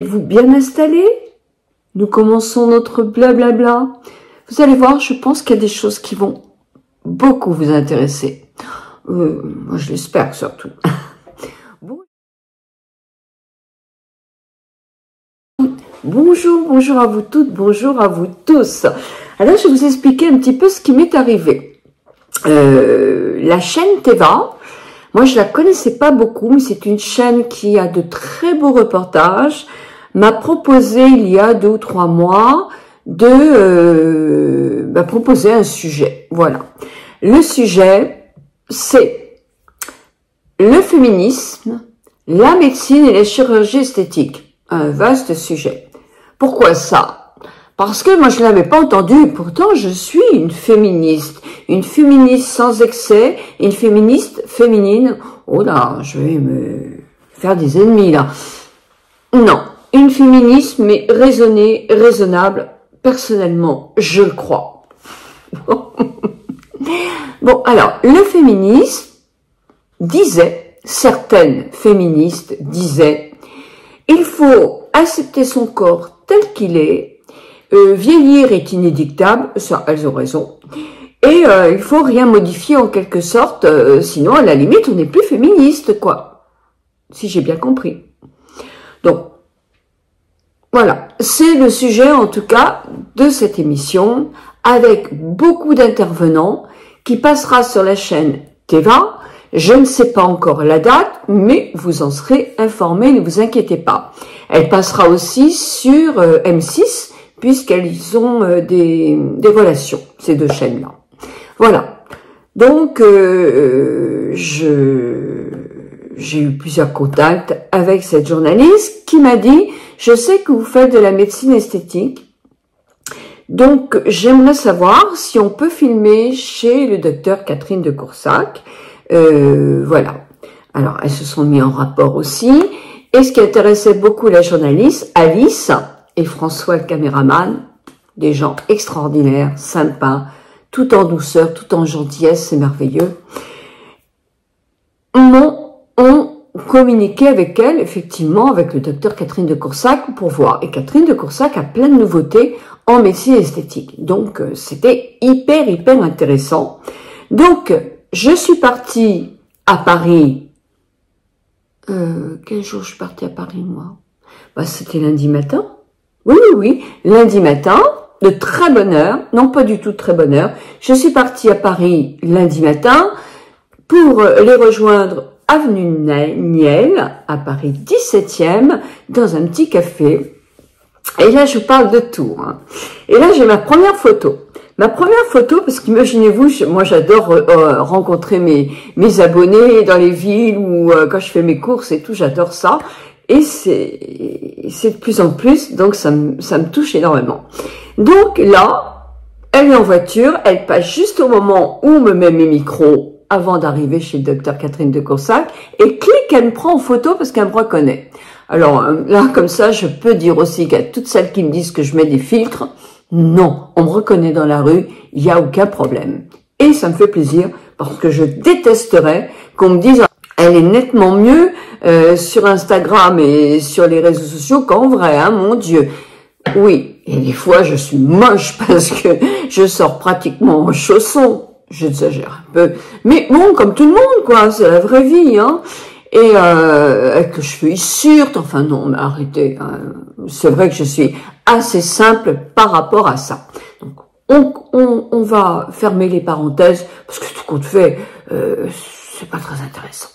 Êtes-vous bien installé? Nous commençons notre blablabla. Vous allez voir, je pense qu'il y a des choses qui vont beaucoup vous intéresser. Moi, je l'espère surtout. Bonjour, bonjour à vous toutes, bonjour à vous tous. Alors, je vais vous expliquer un petit peu ce qui m'est arrivé. La chaîne Teva, moi, je la connaissais pas beaucoup, mais c'est une chaîne qui a de très beaux reportages. M'a proposé il y a 2 ou 3 mois de m'a proposé un sujet. Voilà. Le sujet, c'est le féminisme, la médecine et la chirurgie esthétique. Un vaste sujet. Pourquoi ça? Parce que moi je l'avais pas entendu, pourtant je suis une féministe sans excès, une féministe féminine. Oh là, je vais me faire des ennemis là. Non, une féministe mais raisonnée, raisonnable, personnellement, je le crois. Bon, alors, le féminisme disait, certaines féministes disaient, il faut accepter son corps tel qu'il est, vieillir est inédictable, ça, elles ont raison, et il faut rien modifier en quelque sorte, sinon à la limite on n'est plus féministe, quoi, si j'ai bien compris. Donc, voilà, c'est le sujet en tout cas de cette émission, avec beaucoup d'intervenants, qui passera sur la chaîne Teva. Je ne sais pas encore la date, mais vous en serez informés, ne vous inquiétez pas. Elle passera aussi sur M6, puisqu'elles ont des relations, ces deux chaînes-là. Voilà. Donc, j'ai eu plusieurs contacts avec cette journaliste qui m'a dit, je sais que vous faites de la médecine esthétique, donc j'aimerais savoir si on peut filmer chez le docteur Catherine de Coursac. Voilà. Alors, elles se sont mis en rapport aussi. Et ce qui intéressait beaucoup la journaliste, Alice et François le caméraman, des gens extraordinaires, sympas, tout en douceur, tout en gentillesse, c'est merveilleux, ont communiqué avec elle, effectivement, avec le docteur Catherine de Coursac pour voir. Et Catherine de Coursac a plein de nouveautés en médecine esthétique. Donc, c'était hyper intéressant. Donc, je suis partie à Paris. Quel jour je suis partie à Paris, moi? Bah, c'était lundi matin. Oui, lundi matin, de très bonne heure. Non, pas du tout de très bonne heure. Je suis partie à Paris lundi matin pour les rejoindre avenue Niel, à Paris 17e, dans un petit café. Et là, je parle de tout. Hein. Et là, j'ai ma première photo. Ma première photo, parce qu'imaginez-vous, moi j'adore rencontrer mes abonnés dans les villes ou quand je fais mes courses et tout, j'adore ça. Et c'est de plus en plus, donc ça me touche énormément. Donc là, elle est en voiture, elle passe juste au moment où on me met mes micros avant d'arriver chez le docteur Catherine de Coursac, et clic, elle me prend en photo parce qu'elle me reconnaît. Alors là, comme ça, je peux dire aussi qu'à toutes celles qui me disent que je mets des filtres, non, on me reconnaît dans la rue, il n'y a aucun problème. Et ça me fait plaisir parce que je détesterais qu'on me dise elle est nettement mieux sur Instagram et sur les réseaux sociaux qu'en vrai, hein, mon Dieu. Oui, et des fois je suis moche parce que je sors pratiquement en chaussons. J'exagère un peu. Mais bon, comme tout le monde, quoi, c'est la vraie vie, hein. Et avec les cheveux surent, enfin non, mais arrêtez, hein. C'est vrai que je suis assez simple par rapport à ça. Donc, on va fermer les parenthèses, parce que tout compte fait, c'est pas très intéressant.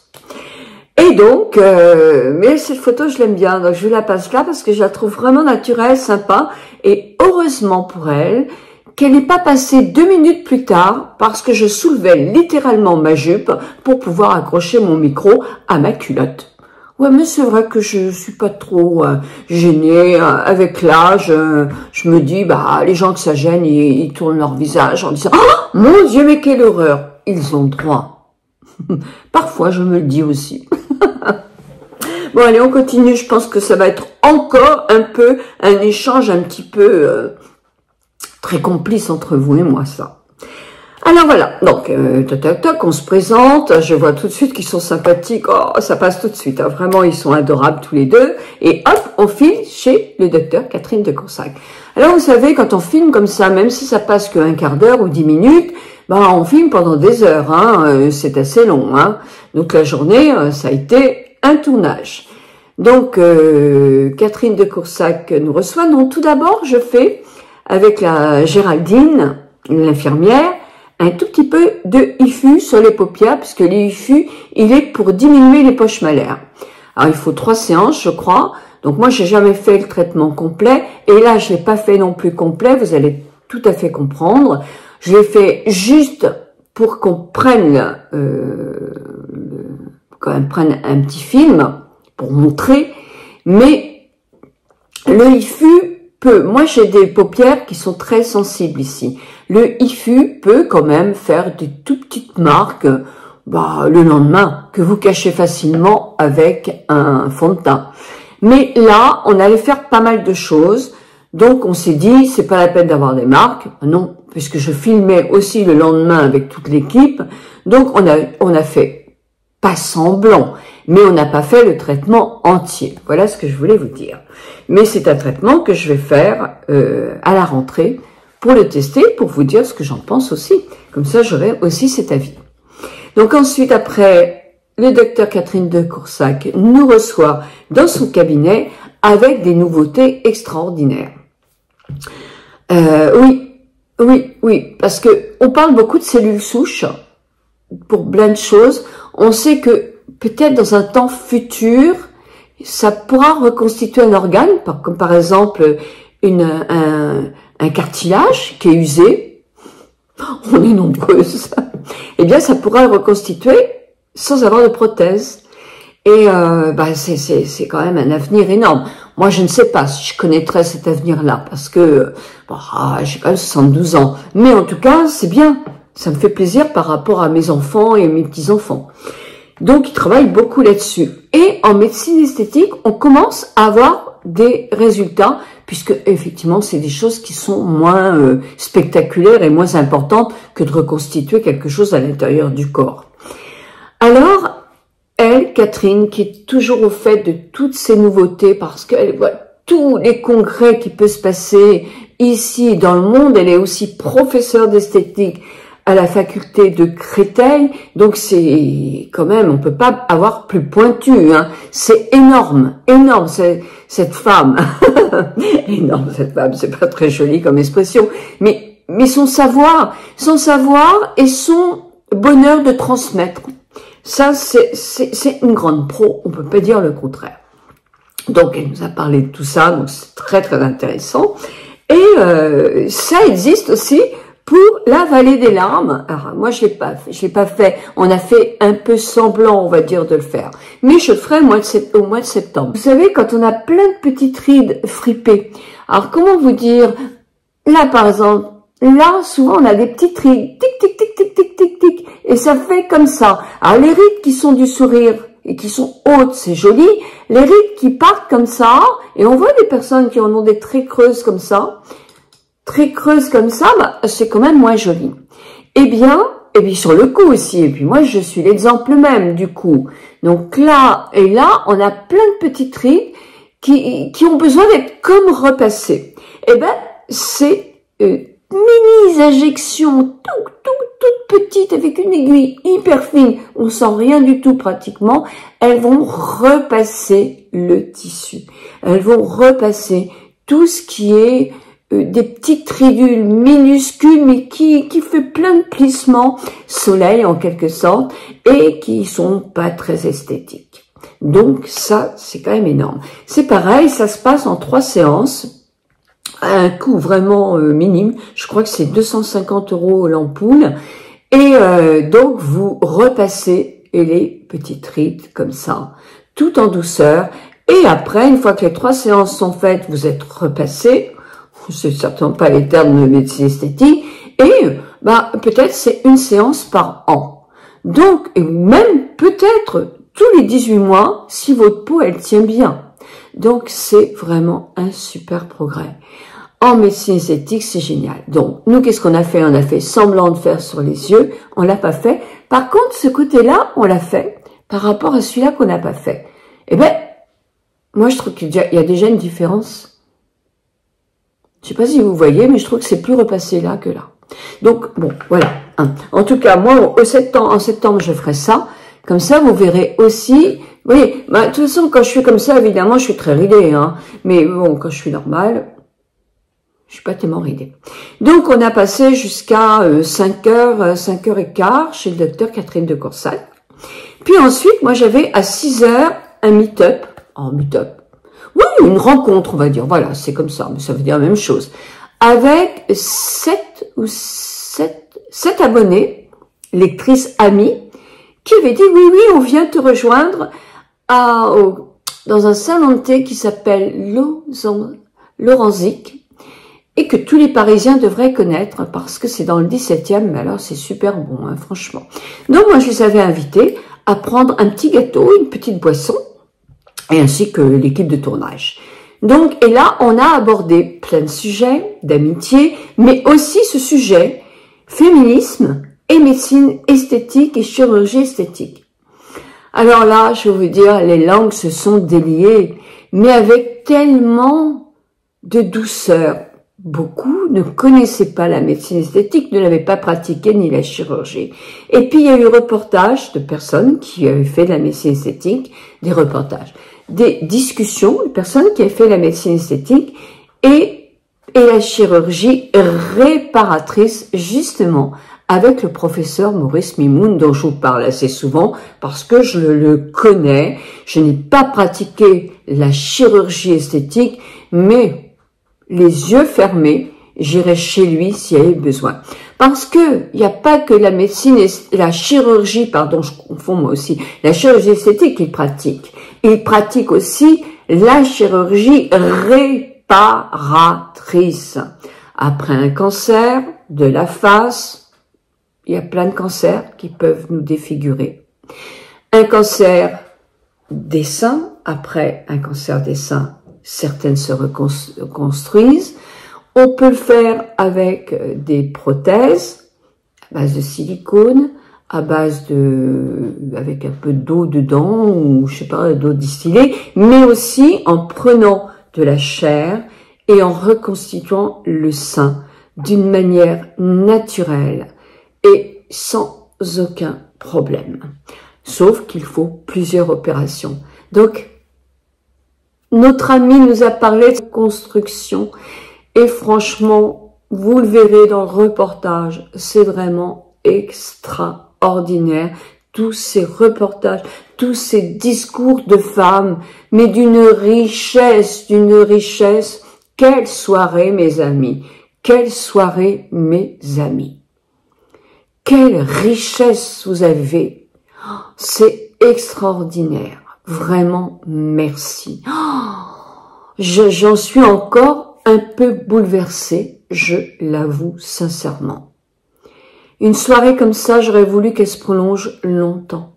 Et donc, mais cette photo, je l'aime bien, donc je la passe là, parce que je la trouve vraiment naturelle, sympa, et heureusement pour elle, qu'elle n'est pas passée 2 minutes plus tard parce que je soulevais littéralement ma jupe pour pouvoir accrocher mon micro à ma culotte. Ouais, mais c'est vrai que je suis pas trop gênée avec l'âge. Je me dis, bah, les gens que ça gêne, ils tournent leur visage en disant « Oh, mon Dieu, mais quelle horreur !» Ils ont droit. Parfois, je me le dis aussi. Bon, allez, on continue. Je pense que ça va être encore un peu un échange un petit peu... très complice entre vous et moi, ça. Alors voilà, donc toc toc toc, on se présente, je vois tout de suite qu'ils sont sympathiques, oh ça passe tout de suite, hein. Vraiment ils sont adorables tous les deux, et hop, on file chez le docteur Catherine de Coursac. Alors vous savez, quand on filme comme ça, même si ça passe qu'un quart d'heure ou 10 minutes, ben on filme pendant des heures, hein, c'est assez long, hein. Donc la journée, ça a été un tournage. Donc Catherine de Coursac nous reçoit, donc tout d'abord je fais, avec la Géraldine, l'infirmière, un tout petit peu de IFU sur les paupières, puisque l'IFU, il est pour diminuer les poches malaires. Alors, il faut 3 séances, je crois. Donc, moi, j'ai jamais fait le traitement complet. Et là, je l'ai pas fait non plus complet. Vous allez tout à fait comprendre. Je l'ai fait juste pour qu'on prenne, quand même prenne un petit film pour montrer. Mais le IFU peut, moi, j'ai des paupières qui sont très sensibles ici. Le IFU peut quand même faire des tout petites marques le lendemain, que vous cachez facilement avec un fond de teint. Mais là, on allait faire pas mal de choses, donc on s'est dit, c'est pas la peine d'avoir des marques. Non, puisque je filmais aussi le lendemain avec toute l'équipe, donc on a fait pas semblant, mais on n'a pas fait le traitement entier. Voilà ce que je voulais vous dire. Mais c'est un traitement que je vais faire à la rentrée, pour le tester, pour vous dire ce que j'en pense aussi. Comme ça, j'aurai aussi cet avis. Donc ensuite, après, le docteur Catherine de Coursac nous reçoit dans son cabinet avec des nouveautés extraordinaires. Oui, parce que on parle beaucoup de cellules souches pour plein de choses. On sait que peut-être dans un temps futur, ça pourra reconstituer un organe, comme par exemple un cartilage qui est usé, on est nombreuses, eh bien ça pourra le reconstituer sans avoir de prothèse. Et c'est quand même un avenir énorme. Moi je ne sais pas si je connaîtrais cet avenir-là, parce que j'ai quand même 72 ans. Mais en tout cas, c'est bien, ça me fait plaisir par rapport à mes enfants et mes petits-enfants. Donc ils travaillent beaucoup là-dessus. Et en médecine esthétique, on commence à avoir des résultats, puisque effectivement c'est des choses qui sont moins spectaculaires et moins importantes que de reconstituer quelque chose à l'intérieur du corps. Alors, elle, Catherine, qui est toujours au fait de toutes ces nouveautés, parce qu'elle voit tous les congrès qui peuvent se passer ici dans le monde, elle est aussi professeure d'esthétique à la faculté de Créteil, donc c'est quand même, on peut pas avoir plus pointu, hein. C'est énorme, cette femme, énorme cette femme, c'est pas très joli comme expression, mais son savoir et son bonheur de transmettre, ça c'est une grande pro, on peut pas dire le contraire. Donc elle nous a parlé de tout ça, donc c'est très très intéressant, et ça existe aussi pour la vallée des larmes. Alors, moi, je l'ai pas fait. On a fait un peu semblant, on va dire, de le faire. Mais je le ferai au mois de septembre. Vous savez, quand on a plein de petites rides fripées. Alors, comment vous dire? Là, par exemple, là, souvent, on a des petites rides. Tic, tic, tic, tic, tic, tic, tic. Et ça fait comme ça. Alors, les rides qui sont du sourire et qui sont hautes, c'est joli. Les rides qui partent comme ça, et on voit des personnes qui en ont des très creuses comme ça, c'est quand même moins joli. Et puis sur le cou aussi, et puis moi je suis l'exemple même du cou. Donc là et là, on a plein de petites rides qui ont besoin d'être comme repassées. Et c'est mini injections toutes petites avec une aiguille hyper fine, on sent rien du tout pratiquement, elles vont repasser le tissu. Elles vont repasser tout ce qui est des petites ridules minuscules, mais qui fait plein de plissements, soleil en quelque sorte, et qui sont pas très esthétiques. Donc ça, c'est quand même énorme. C'est pareil, ça se passe en 3 séances, à un coût vraiment minime. Je crois que c'est 250 € l'ampoule. Et donc, vous repassez les petites rides comme ça, tout en douceur. Et après, une fois que les 3 séances sont faites, vous êtes repassé. C'est certainement pas les termes de médecine esthétique, et peut-être c'est une séance par an. Donc, et même peut-être tous les 18 mois, si votre peau elle tient bien. Donc c'est vraiment un super progrès. en médecine esthétique, c'est génial. Donc, nous, qu'est-ce qu'on a fait? On a fait semblant de faire sur les yeux, on l'a pas fait. Par contre, ce côté-là, on l'a fait par rapport à celui-là qu'on n'a pas fait. Eh ben, moi, je trouve qu'il y a déjà une différence. Je sais pas si vous voyez, mais je trouve que c'est plus repassé là que là. Donc, bon, voilà. En tout cas, moi, en septembre, je ferai ça. Comme ça, vous verrez aussi. Vous voyez, bah, de toute façon, quand je suis comme ça, évidemment, je suis très ridée, hein. Mais bon, quand je suis normale, je suis pas tellement ridée. Donc, on a passé jusqu'à 5h, 5h15 chez le docteur Catherine de Coursac. Puis ensuite, moi, j'avais à 6h un meet-up. Oh, meet-up. Oui, une rencontre, on va dire. Voilà, c'est comme ça, mais ça veut dire la même chose. Avec 7 abonnés, lectrices amies, qui avaient dit, oui, on vient te rejoindre dans un salon de thé qui s'appelle Laurenzic, et que tous les Parisiens devraient connaître, parce que c'est dans le 17e, mais alors c'est super bon, hein, franchement. Donc moi, je les avais invités à prendre un petit gâteau, une petite boisson, et ainsi que l'équipe de tournage. Donc, et là, on a abordé plein de sujets d'amitié, mais aussi ce sujet, féminisme et médecine esthétique et chirurgie esthétique. Alors là, je vais vous dire, les langues se sont déliées, mais avec tellement de douceur. Beaucoup ne connaissaient pas la médecine esthétique, ne l'avaient pas pratiquée ni la chirurgie. Et puis, il y a eu reportages de personnes qui avaient fait de la médecine esthétique, des reportages, des discussions de personnes qui avaient fait la médecine esthétique et la chirurgie réparatrice, justement, avec le professeur Maurice Mimoun, dont je vous parle assez souvent, parce que je le connais. Je n'ai pas pratiqué la chirurgie esthétique, mais les yeux fermés, j'irai chez lui s'il y avait besoin. Parce que il n'y a pas que la médecine, la chirurgie, pardon, je confonds moi aussi, la chirurgie esthétique qu'il pratique. Il pratique aussi la chirurgie réparatrice. Après un cancer de la face, il y a plein de cancers qui peuvent nous défigurer. Un cancer des seins, après un cancer des seins, certaines se reconstruisent. On peut le faire avec des prothèses à base de silicone, avec un peu d'eau dedans, ou je sais pas, d'eau distillée, mais aussi en prenant de la chair et en reconstituant le sein d'une manière naturelle et sans aucun problème. Sauf qu'il faut plusieurs opérations. Donc, notre ami nous a parlé de construction et franchement, vous le verrez dans le reportage, c'est vraiment extraordinaire. Tous ces reportages, tous ces discours de femmes, mais d'une richesse. Quelle soirée, mes amis! Quelle soirée, mes amis! Quelle richesse vous avez! C'est extraordinaire. Vraiment, merci. J'en suis encore un peu bouleversée, je l'avoue sincèrement. Une soirée comme ça, j'aurais voulu qu'elle se prolonge longtemps.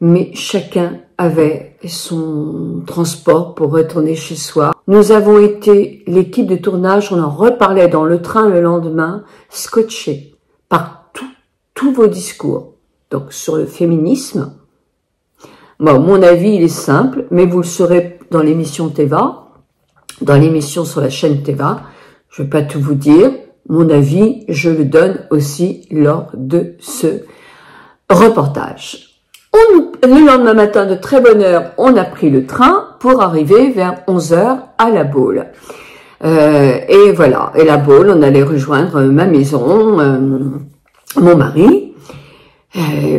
Mais chacun avait son transport pour retourner chez soi. Nous avons été, l'équipe de tournage, on en reparlait dans le train le lendemain, scotchés par tous vos discours. Donc sur le féminisme, bon, mon avis, il est simple, mais vous le saurez dans l'émission Teva, dans l'émission sur la chaîne Teva. Je ne vais pas tout vous dire. Mon avis, je le donne aussi lors de ce reportage. Le lendemain matin, de très bonne heure, on a pris le train pour arriver vers 11h à La Baule. Et voilà, et La Baule, on allait rejoindre ma maison, mon mari.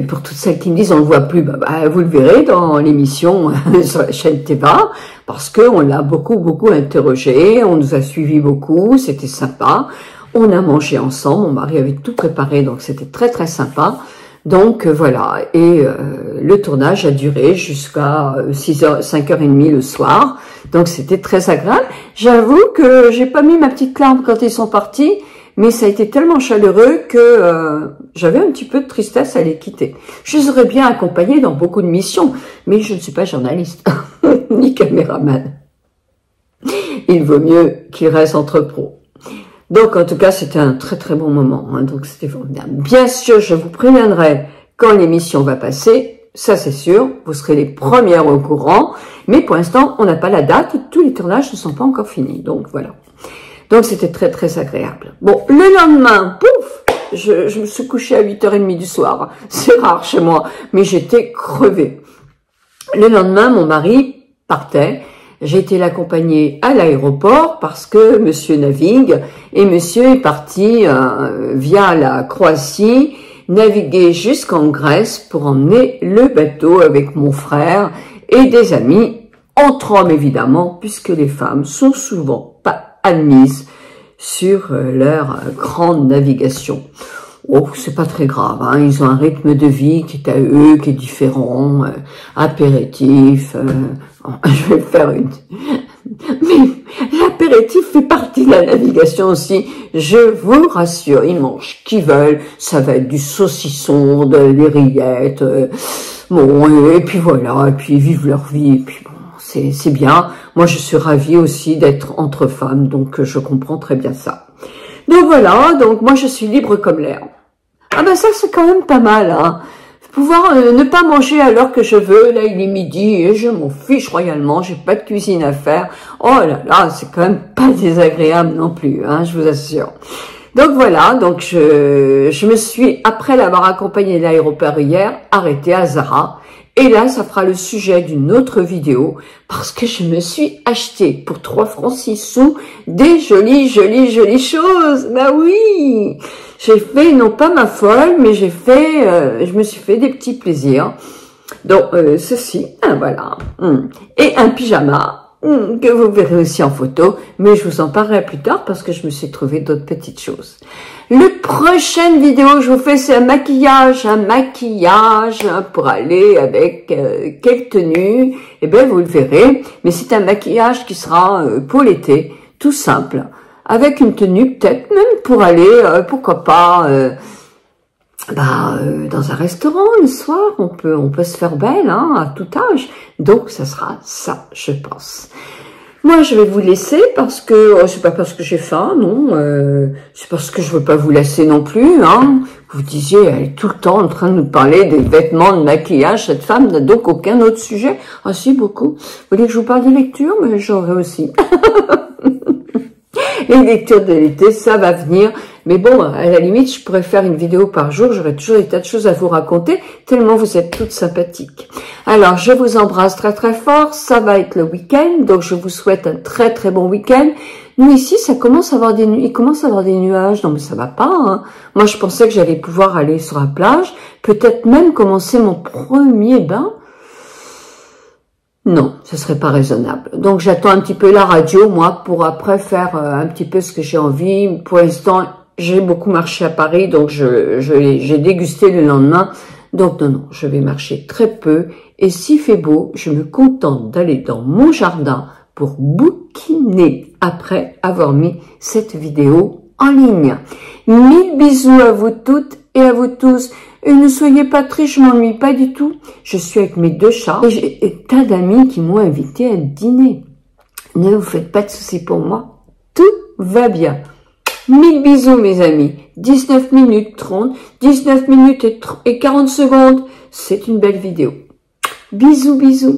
Pour toutes celles qui me disent on le voit plus, vous le verrez dans l'émission sur la chaîne Teva, parce que on l'a beaucoup interrogé, on nous a suivis beaucoup, c'était sympa. On a mangé ensemble, mon mari avait tout préparé, donc c'était très sympa. Donc voilà, et le tournage a duré jusqu'à 5h30 le soir, donc c'était très agréable. J'avoue que j'ai pas mis ma petite larme quand ils sont partis, mais ça a été tellement chaleureux que j'avais un petit peu de tristesse à les quitter. Je les aurais bien accompagnés dans beaucoup de missions, mais je ne suis pas journaliste, ni caméraman. il vaut mieux qu'il reste entre pros. Donc, en tout cas, c'était un très très bon moment. Hein, donc, c'était formidable. Bien sûr, je vous préviendrai quand l'émission va passer. Ça, c'est sûr. Vous serez les premières au courant. Mais pour l'instant, on n'a pas la date. Tous les tournages ne sont pas encore finis. Donc, voilà. Donc, c'était très très agréable. Bon, le lendemain, pouf, je me suis couchée à 8h30 du soir. C'est rare chez moi. Mais j'étais crevée. Le lendemain, mon mari partait. J'ai été l'accompagner à l'aéroport parce que monsieur navigue et monsieur est parti via la Croatie naviguer jusqu'en Grèce pour emmener le bateau avec mon frère et des amis, entre hommes évidemment, puisque les femmes sont souvent pas admises sur leur grande navigation. Oh, c'est pas très grave, hein. Ils ont un rythme de vie qui est à eux, qui est différent, apéritif, je vais faire une... Mais l'apéritif fait partie de la navigation aussi, je vous rassure, ils mangent ce qu'ils veulent, ça va être du saucisson, des rillettes, bon, et puis voilà, et puis ils vivent leur vie, et puis bon, c'est bien. Moi, je suis ravie aussi d'être entre femmes, donc je comprends très bien ça. Donc voilà, donc moi je suis libre comme l'air. Ah ben ça c'est quand même pas mal, hein. Pouvoir ne pas manger à l'heure que je veux, là il est midi et je m'en fiche royalement, j'ai pas de cuisine à faire. Oh là là, c'est quand même pas désagréable non plus, hein, je vous assure. Donc voilà, donc je me suis, après l'avoir accompagné de l'aéroport hier, arrêtée à Zara. Et là, ça fera le sujet d'une autre vidéo parce que je me suis acheté pour 3 francs 6 sous des jolies choses. Bah oui, j'ai fait, non pas ma folle, mais j'ai fait, je me suis fait des petits plaisirs. Donc, ceci, voilà. Et un pyjama que vous verrez aussi en photo, mais je vous en parlerai plus tard parce que je me suis trouvé d'autres petites choses. Le prochaine vidéo que je vous fais, c'est un maquillage pour aller avec quelle tenue, eh bien vous le verrez, mais c'est un maquillage qui sera pour l'été, tout simple, avec une tenue peut-être même pour aller, pourquoi pas, dans un restaurant le soir, on peut se faire belle, hein, à tout âge, donc ça sera ça, je pense. Moi, je vais vous laisser parce que, c'est pas parce que j'ai faim, non, c'est parce que je veux pas vous lasser non plus, hein. Vous disiez, elle est tout le temps en train de nous parler des vêtements, de maquillage, cette femme n'a donc aucun autre sujet. Ah si, beaucoup. Vous voulez que je vous parle des lectures? Mais j'aurai aussi. Les lectures de l'été, ça va venir. Mais bon, à la limite, je pourrais faire une vidéo par jour. J'aurais toujours des tas de choses à vous raconter, tellement vous êtes toutes sympathiques. Alors, je vous embrasse très très fort. Ça va être le week-end, donc je vous souhaite un très très bon week-end. Nous ici, il commence à avoir des nuages. Non, mais ça va pas, hein. Moi, je pensais que j'allais pouvoir aller sur la plage, peut-être même commencer mon premier bain. Non, ce serait pas raisonnable. Donc, j'attends un petit peu la radio, moi, pour après faire un petit peu ce que j'ai envie. Pour l'instant, j'ai beaucoup marché à Paris, donc j'ai dégusté le lendemain. Donc, non, je vais marcher très peu. Et s'il fait beau, je me contente d'aller dans mon jardin pour bouquiner après avoir mis cette vidéo en ligne. 1000 bisous à vous toutes et à vous tous. Et ne soyez pas tristes, je m'ennuie pas du tout. Je suis avec mes 2 chats et j'ai tas d'amis qui m'ont invité à dîner. Ne vous faites pas de soucis pour moi. Tout va bien. 1000 bisous mes amis. 19 minutes 30, 19 minutes et 40 secondes. C'est une belle vidéo. Bisous, bisous.